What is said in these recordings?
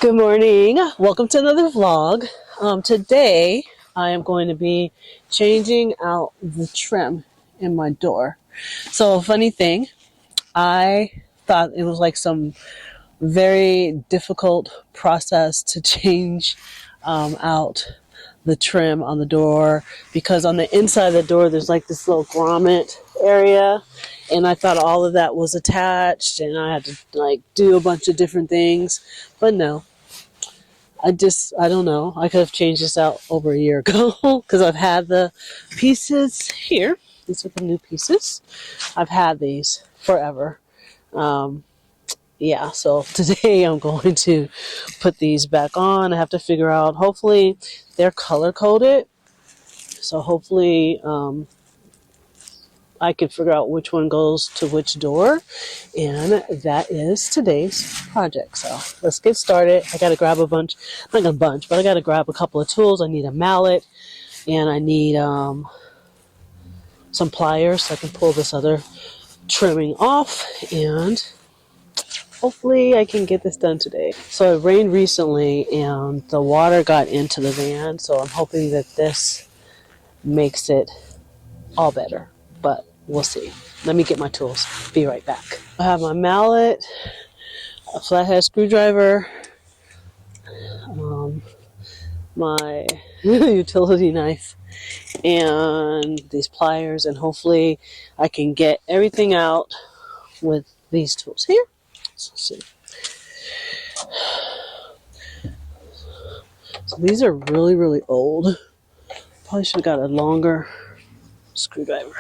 Good morning. Welcome to another vlog. Today I am going to be changing out the trim in my door. So, funny thing, I thought it was like some very difficult process to change out the trim on the door, because on the inside of the door there's like this little grommet area, and I thought all of that was attached and I had to like do a bunch of different things, but no. I don't know. I could have changed this out over a year ago because I've had the pieces here. These are the new pieces. I've had these forever. Yeah, so today I'm going to put these back on. I have to figure out, hopefully they're color coded. So hopefully I can figure out which one goes to which door. And that is today's project. So let's get started. I got to grab a bunch, not a bunch, but I got to grab a couple of tools. I need a mallet and I need some pliers so I can pull this other trimming off, and hopefully I can get this done today. So it rained recently and the water got into the van, so I'm hoping that this makes it all better, but we'll see. Let me get my tools. Be right back. I have my mallet, a flathead screwdriver, my utility knife, and these pliers, and hopefully I can get everything out with these tools here. So let's see. So these are really, really old. Probably should have got a longer screwdriver.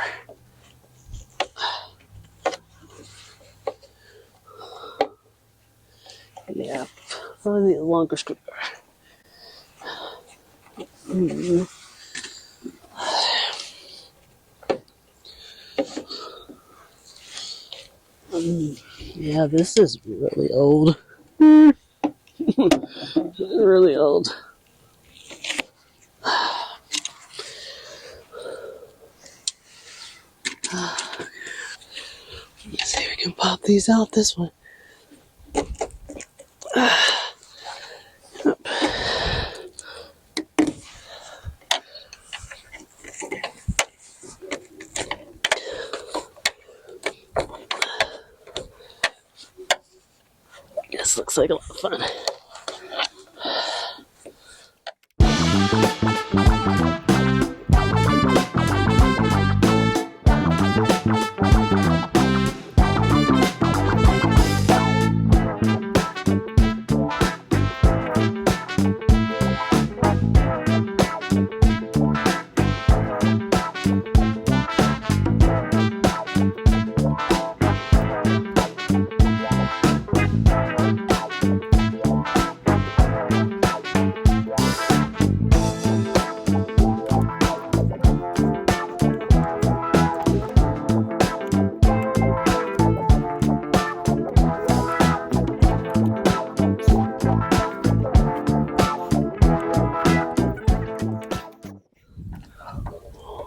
Yeah, probably need a longer screwdriver. Yeah, this is really old. Really old. Let's see if we can pop these out this way. This looks like a lot of fun.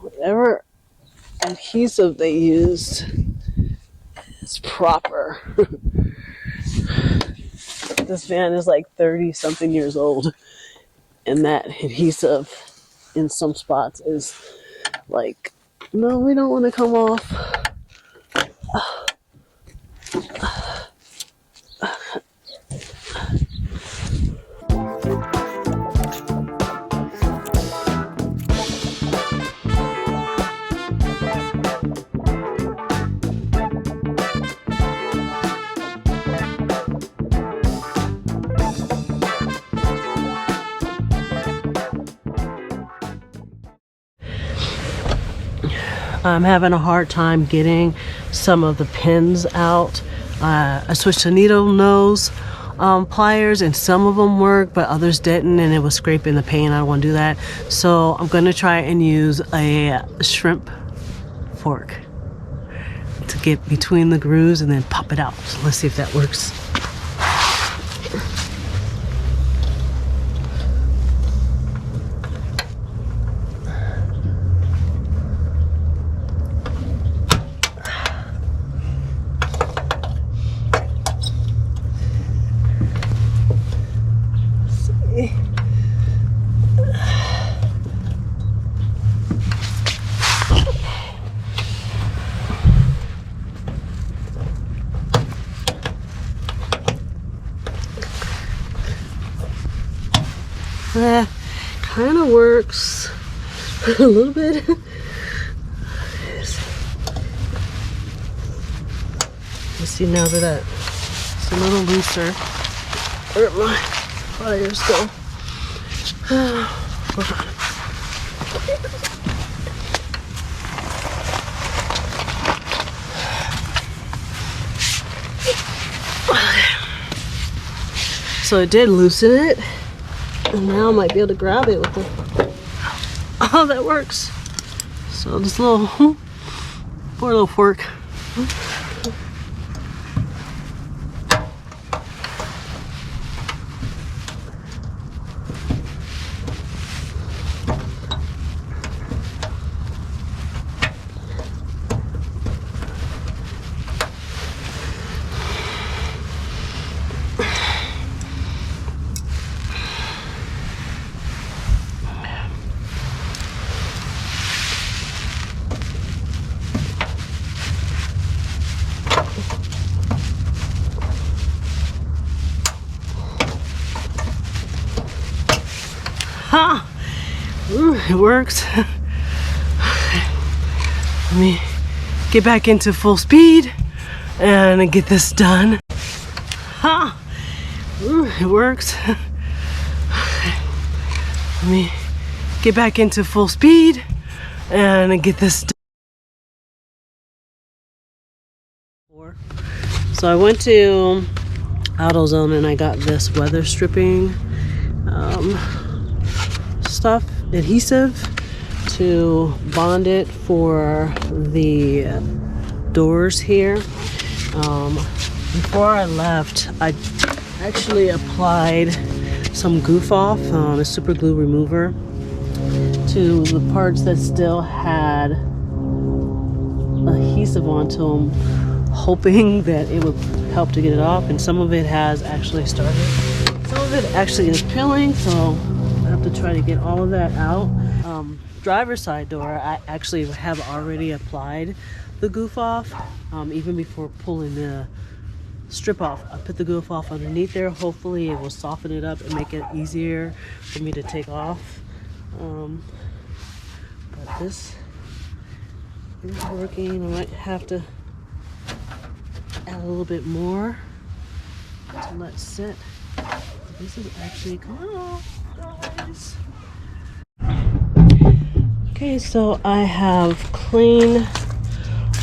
Whatever adhesive they used is proper. This van is like 30 something years old, and that adhesive in some spots is like, no, we don't want to come off. I'm having a hard time getting some of the pins out. I switched to needle nose pliers, and some of them work, but others didn't, and it was scraping the paint. I don't want to do that. So I'm going to try and use a shrimp fork to get between the grooves and then pop it out. So let's see if that works. see. Kind of works a little bit. You see now that it's a little looser. Where did my pliers go? So it did loosen it, and now I might be able to grab it with the. Oh, that works. So this little poor little fork. Ha! Ooh, it works. Let me get back into full speed and get this done. Ha! Ooh, it works. Let me get back into full speed and get this done. So I went to AutoZone and I got this weather stripping stuff, adhesive, to bond it for the doors here. Before I left, I actually applied some goof off, a super glue remover, to the parts that still had adhesive onto them, hoping that it would help to get it off, and some of it has actually started. Some of it actually is peeling, so I have to try to get all of that out. Driver's side door, I actually have already applied the goof off, even before pulling the strip off. I put the goof off underneath there. Hopefully it will soften it up and make it easier for me to take off. But this is working. I might have to add a little bit more to let sit. This is actually coming off, guys. Okay, so I have cleaned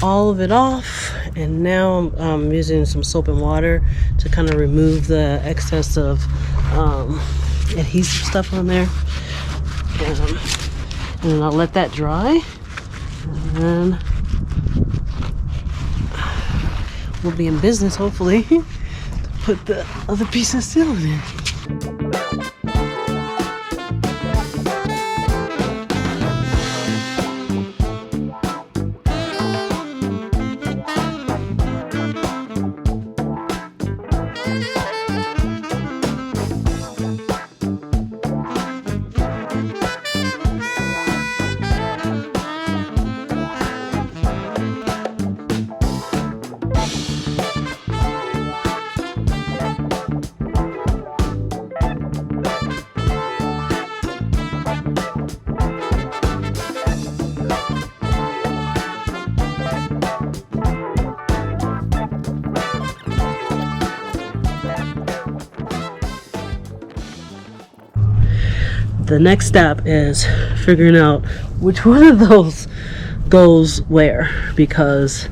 all of it off, and now I'm using some soap and water to kind of remove the excess of adhesive stuff on there. And then I'll let that dry, and then we'll be in business, hopefully, to put the other piece of ceiling in. The next step is figuring out which one of those goes where, because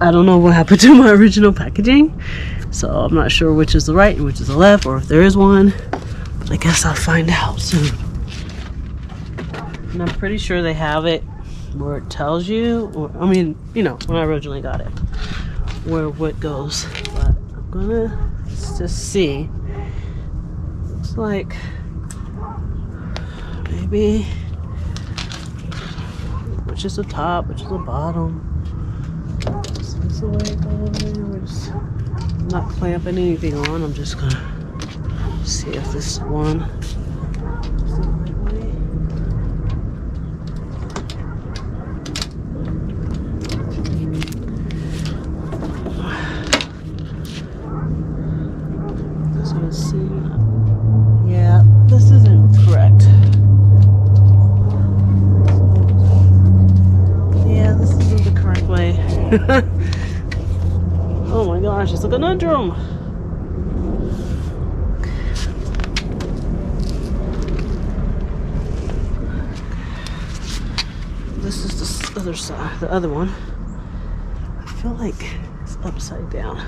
I don't know what happened to my original packaging, so I'm not sure which is the right and which is the left, or if there is one, but I guess I'll find out soon. And I'm pretty sure they have it where it tells you, or, I mean, you know, when I originally got it, where what goes, but I'm gonna just see. Looks like maybe which is the top, which is the bottom. This is the way it goes. I'm not clamping anything on. I'm just gonna See if this one is the right way. This one's seen. Yeah, this isn't correct. Yeah, this isn't the correct way. Oh my gosh, it's a conundrum. This is the other side, the other one. I feel like it's upside down.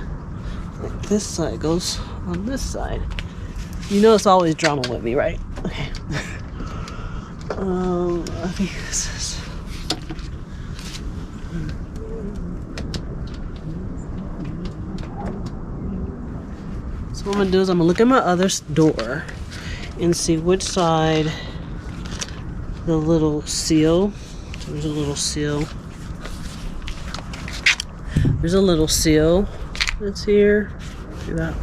Like this side goes on this side. You know it's always drama with me, right? Okay. I think this is. So what I'm gonna do is I'm gonna look at my other door and see which side the little seal. There's a little seal. There's a little seal that's here. See that?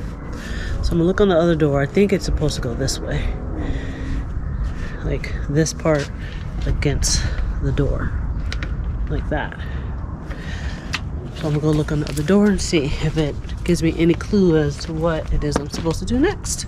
So I'm gonna look on the other door. I think it's supposed to go this way. Like this part against the door. Like that. So I'm gonna go look on the other door and see if it gives me any clue as to what it is I'm supposed to do next.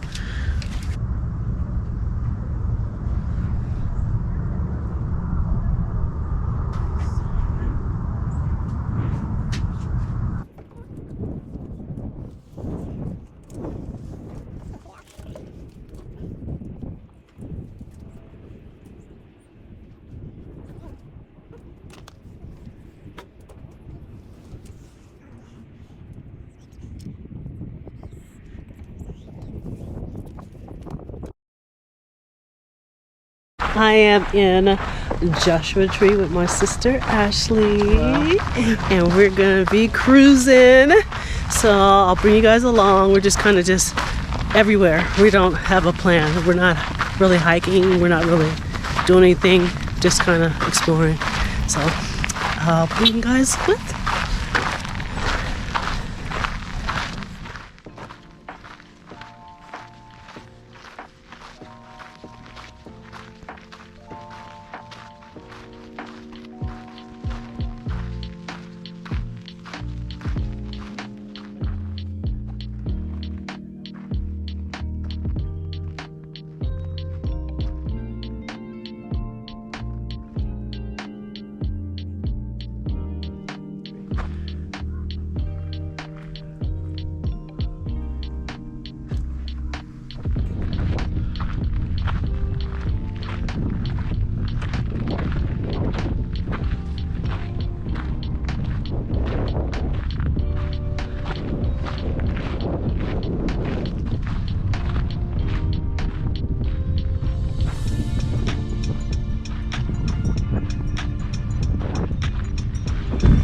I am in Joshua Tree with my sister Ashley. Wow. And we're gonna be cruising. So I'll bring you guys along. We're just kind of just everywhere. We don't have a plan. We're not really hiking. We're not really doing anything. Just kind of exploring. So I'll bring you guys with.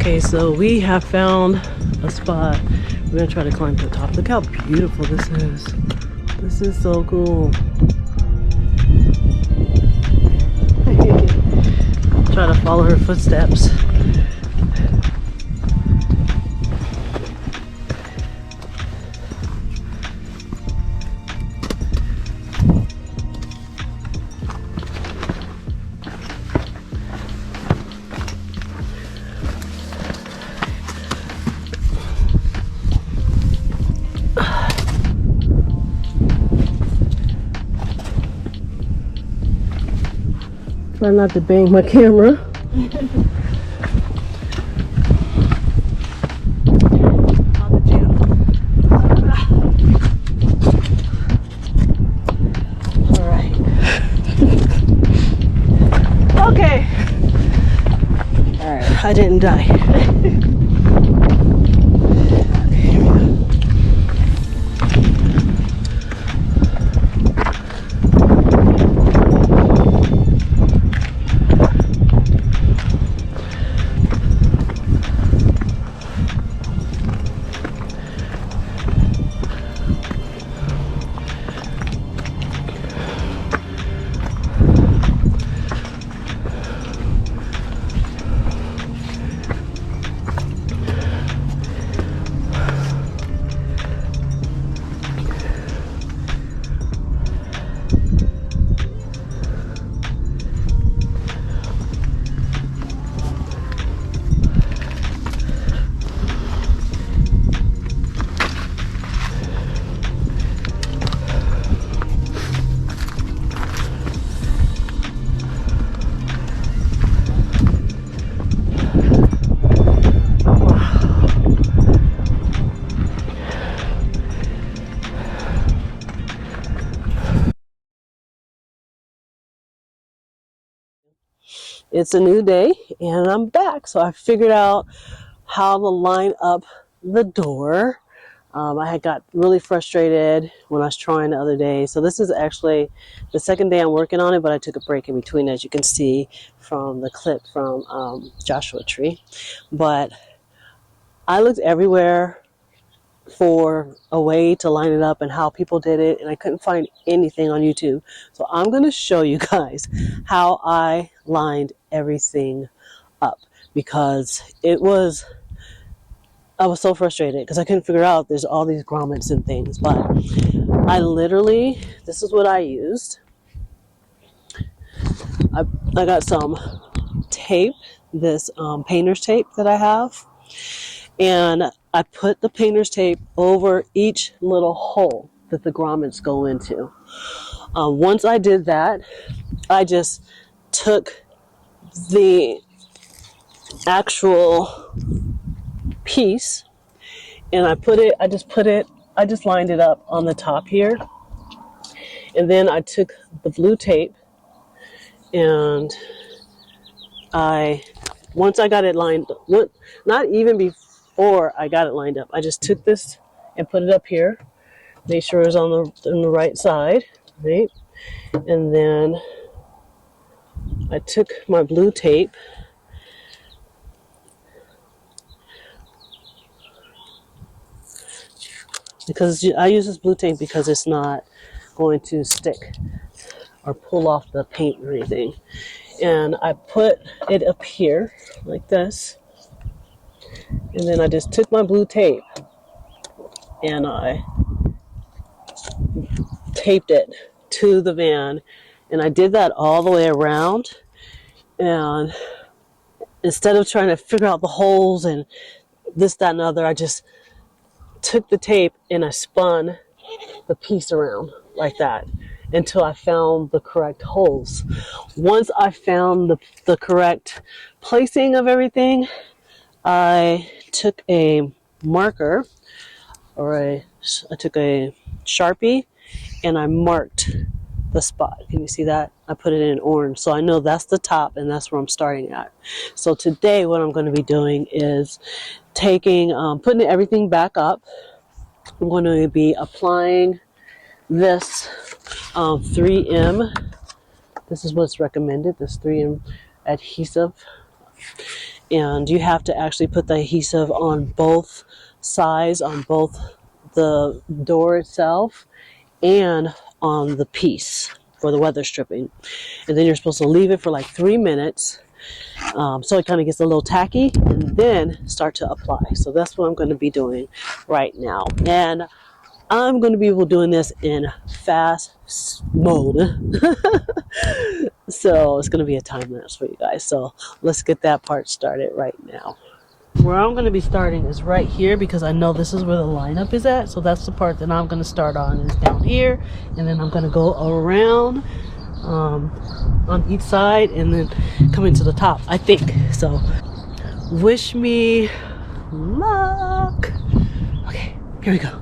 Okay, so we have found a spot. We're gonna try to climb to the top. Look how beautiful this is. This is so cool. Try to follow her footsteps. Try not to bang my camera. Alright. Okay. Alright, I didn't die. It's a new day and I'm back. So I figured out how to line up the door. I had got really frustrated when I was trying the other day. So this is actually the second day I'm working on it, but I took a break in between, as you can see from the clip from Joshua Tree. But I looked everywhere for a way to line it up and how people did it, and I couldn't find anything on YouTube. So I'm going to show you guys how I lined everything up, because I was so frustrated because I couldn't figure out there's all these grommets and things. But I literally, this is what I used. I got some tape, this painter's tape that I have, and I put the painter's tape over each little hole that the grommets go into. Once I did that, I just took the actual piece and I just lined it up on the top here. And then I took the blue tape and once I got it lined up, not even before I got it lined up, I just took this and put it up here, made sure it was on the right side, right? And then I took my blue tape because I use this blue tape because it's not going to stick or pull off the paint or anything. And I put it up here like this, and then I just took my blue tape and I taped it to the van, and I did that all the way around. And instead of trying to figure out the holes and this, that, and other, I just took the tape and I spun the piece around like that until I found the correct holes. Once I found the correct placing of everything, I took a marker, I took a Sharpie, and I marked the spot. Can you see that? I put it in orange, so I know that's the top and that's where I'm starting at. So today what I'm going to be doing is putting everything back up. I'm going to be applying this 3M. This is what's recommended, this 3M adhesive. And you have to actually put the adhesive on both sides, on both the door itself and on the piece for the weather stripping. And then you're supposed to leave it for like 3 minutes so it kind of gets a little tacky, and then start to apply. So that's what I'm going to be doing right now. And I'm going to be doing this in fast mode. So it's going to be a time lapse for you guys. So let's get that part started right now. Where I'm going to be starting is right here, because I know this is where the lineup is at. So that's the part that I'm going to start on, is down here. And then I'm going to go around on each side and then come into the top, I think. So wish me luck. Okay, here we go.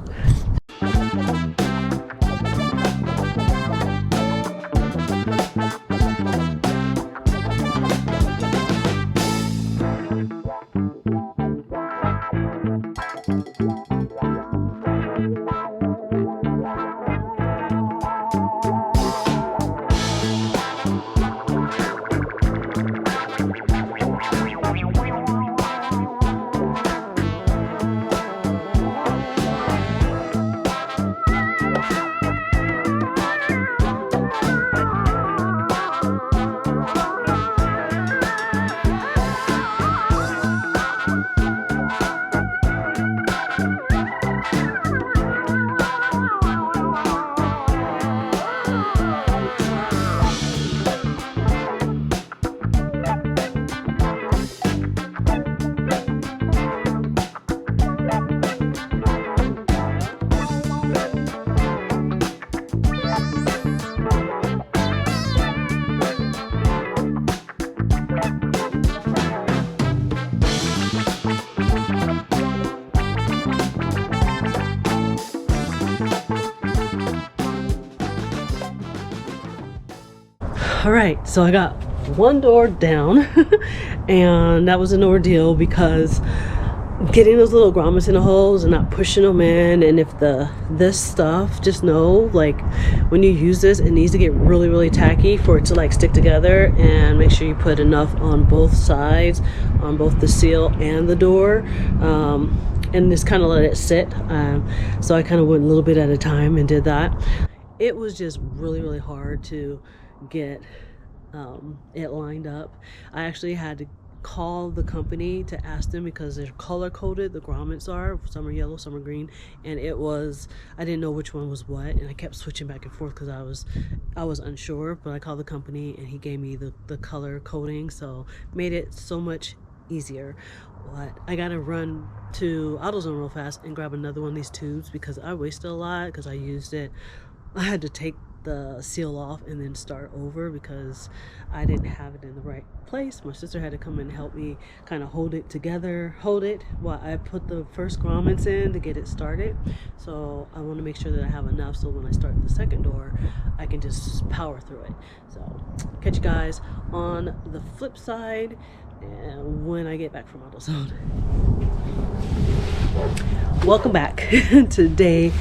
All right, so I got one door down and that was an ordeal because getting those little grommets in the holes and not pushing them in, and if this stuff, just know, like, when you use this, it needs to get really tacky for it to like stick together, and make sure you put enough on both sides, on both the seal and the door, and just kind of let it sit. So I kind of went a little bit at a time and did that. It was just really hard to get it lined up. I actually had to call the company to ask them because they're color coded, the grommets are, some are yellow, some are green, and I didn't know which one was what, and I kept switching back and forth because I was unsure. But I called the company and he gave me the color coding, so made it so much easier. But I gotta run to AutoZone real fast and grab another one of these tubes because I wasted a lot because I used it. I had to take the seal off and then start over because I didn't have it in the right place. My sister had to come and help me kind of hold it while I put the first grommets in to get it started. So I want to make sure that I have enough so when I start the second door I can just power through it. So catch you guys on the flip side when I get back from AutoZone. Welcome back to day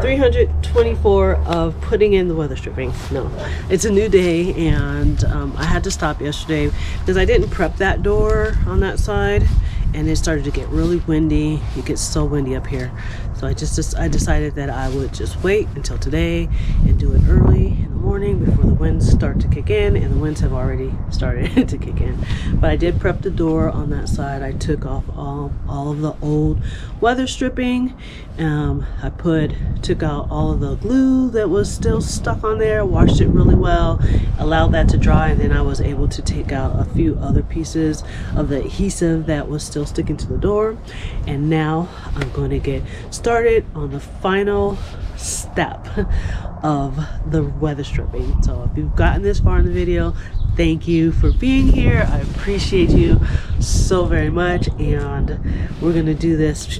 324 of putting in the weather stripping. No, it's a new day, and I had to stop yesterday because I didn't prep that door on that side, and it started to get really windy. It gets so windy up here, so I decided that I would just wait until today and do it early in the morning before the winds start to kick in, and the winds have already started to kick in. But I did prep the door on that side. I took off all of the old weather stripping. I took out all of the glue that was still stuck on there, washed it really well, allowed that to dry, and then I was able to take out a few other pieces of the adhesive that was still sticking to the door. And now I'm going to get started on the final step of the weather stripping. So if you've gotten this far in the video, thank you for being here. I appreciate you so very much, and we're gonna do this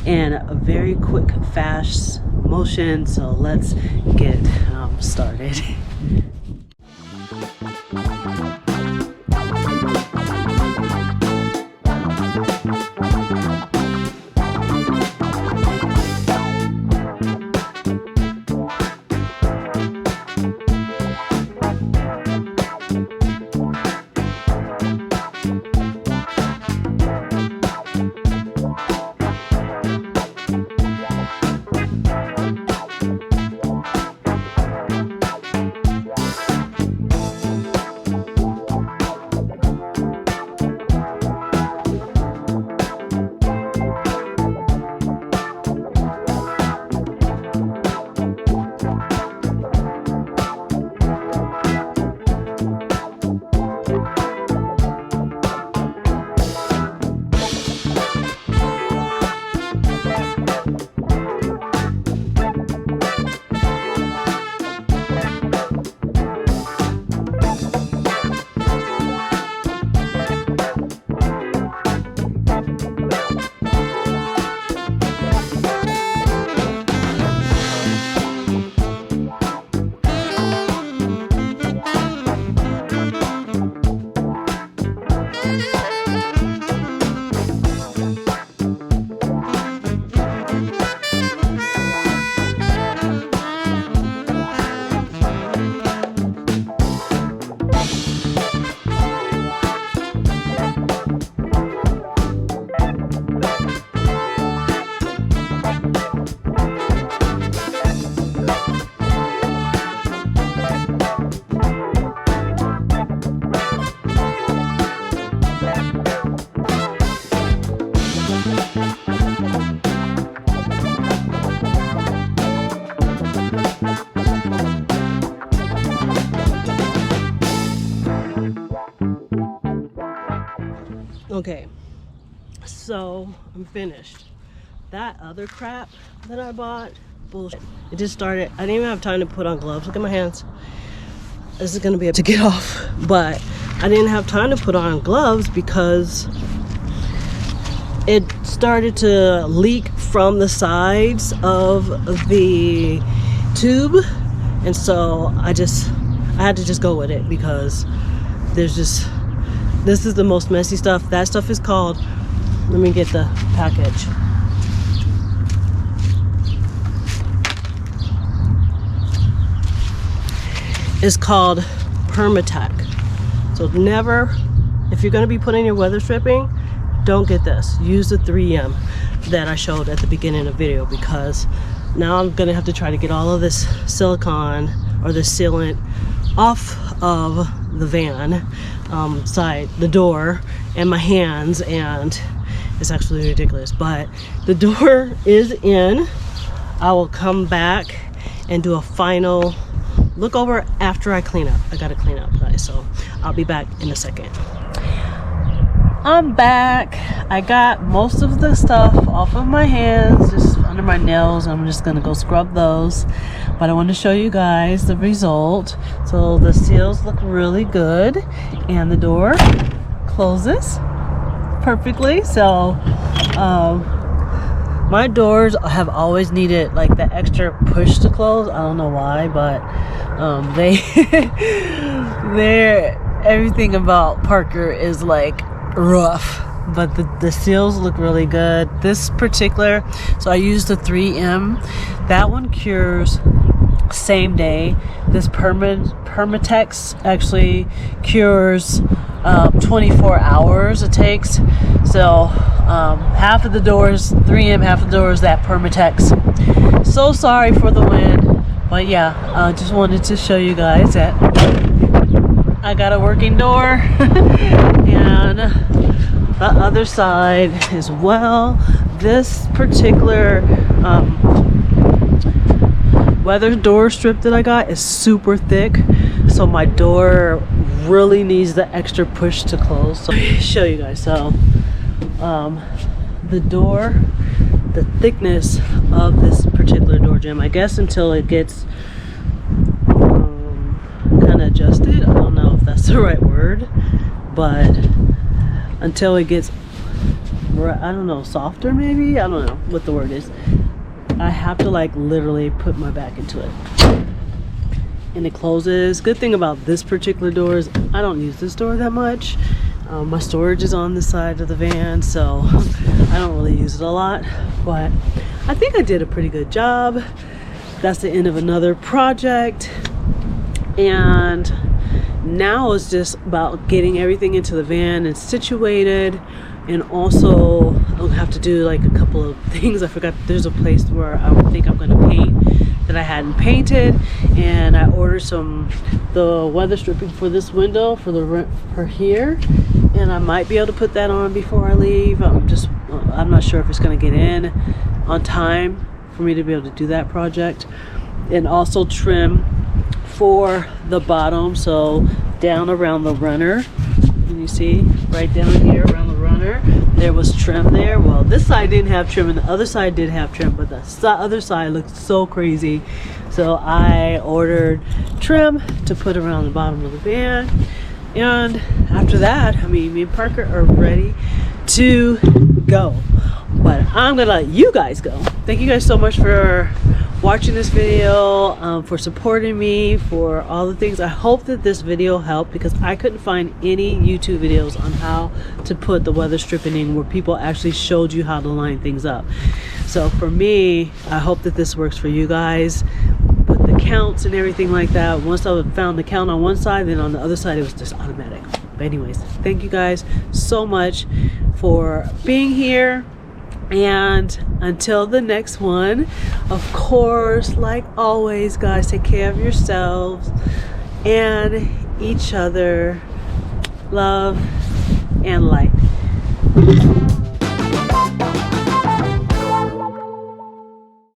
in a very quick, fast motion. So let's get started. Okay, so I'm finished. That other crap that I bought, bullshit. It just started. I didn't even have time to put on gloves. Look at my hands. This is gonna be able to get off, but I didn't have time to put on gloves because it started to leak from the sides of the tube, and so I had to just go with it because there's just, this is the most messy stuff. That stuff is called, let me get the package. It's called Permatac. So never, if you're going to be putting your weather stripping, don't get this. Use the 3M that I showed at the beginning of the video, because now I'm going to have to try to get all of this silicone or the sealant off of the van side, the door, and my hands, and it's actually ridiculous. But the door is in. I will come back and do a final look over after I clean up. I gotta clean up, guys, so I'll be back in a second. I'm back. I got most of the stuff off of my hands, just under my nails. I'm just gonna go scrub those, but I want to show you guys the result. So the seals look really good, and the door closes perfectly. So my doors have always needed like the extra push to close. I don't know why, but they're everything about Parker is like rough, but the seals look really good. This particular, so I used the 3M. That one cures same day. This Permatex actually cures 24 hours it takes. So half of the doors 3M, half of the doors that Permatex. So sorry for the wind, but yeah, I just wanted to show you guys that I got a working door and the other side as well. This particular weather door strip that I got is super thick, so my door really needs the extra push to close. So let me show you guys. So the door, the thickness of this particular door jamb, I guess until it gets kind of adjusted, I don't know if that's the right word, but until it gets, I don't know, softer maybe, I don't know what the word is, I have to like literally put my back into it, and it closes. Good thing about this particular door is I don't use this door that much. My storage is on the side of the van, so I don't really use it a lot, but I think I did a pretty good job. That's the end of another project, and now it's just about getting everything into the van and situated. And also I'll have to do like a couple of things. I forgot there's a place where I think I'm gonna paint that I hadn't painted, and I ordered the weather stripping for this window for here, and I might be able to put that on before I leave. I'm not sure if it's gonna get in on time for me to be able to do that project. And also trim for the bottom, so down around the runner, and you see right down here around the runner there was trim there. Well, this side didn't have trim and the other side did have trim, but the other side looked so crazy, so I ordered trim to put around the bottom of the van. And after that, I mean, me and Parker are ready to go, but I'm gonna let you guys go. Thank you guys so much for watching this video, for supporting me, for all the things. I hope that this video helped, because I couldn't find any YouTube videos on how to put the weather stripping in where people actually showed you how to line things up. So for me, I hope that this works for you guys with the counts and everything like that. Once I found the count on one side, then on the other side it was just automatic. But anyways, thank you guys so much for being here. And until the next one, of course, like always, guys, take care of yourselves and each other. Love and light.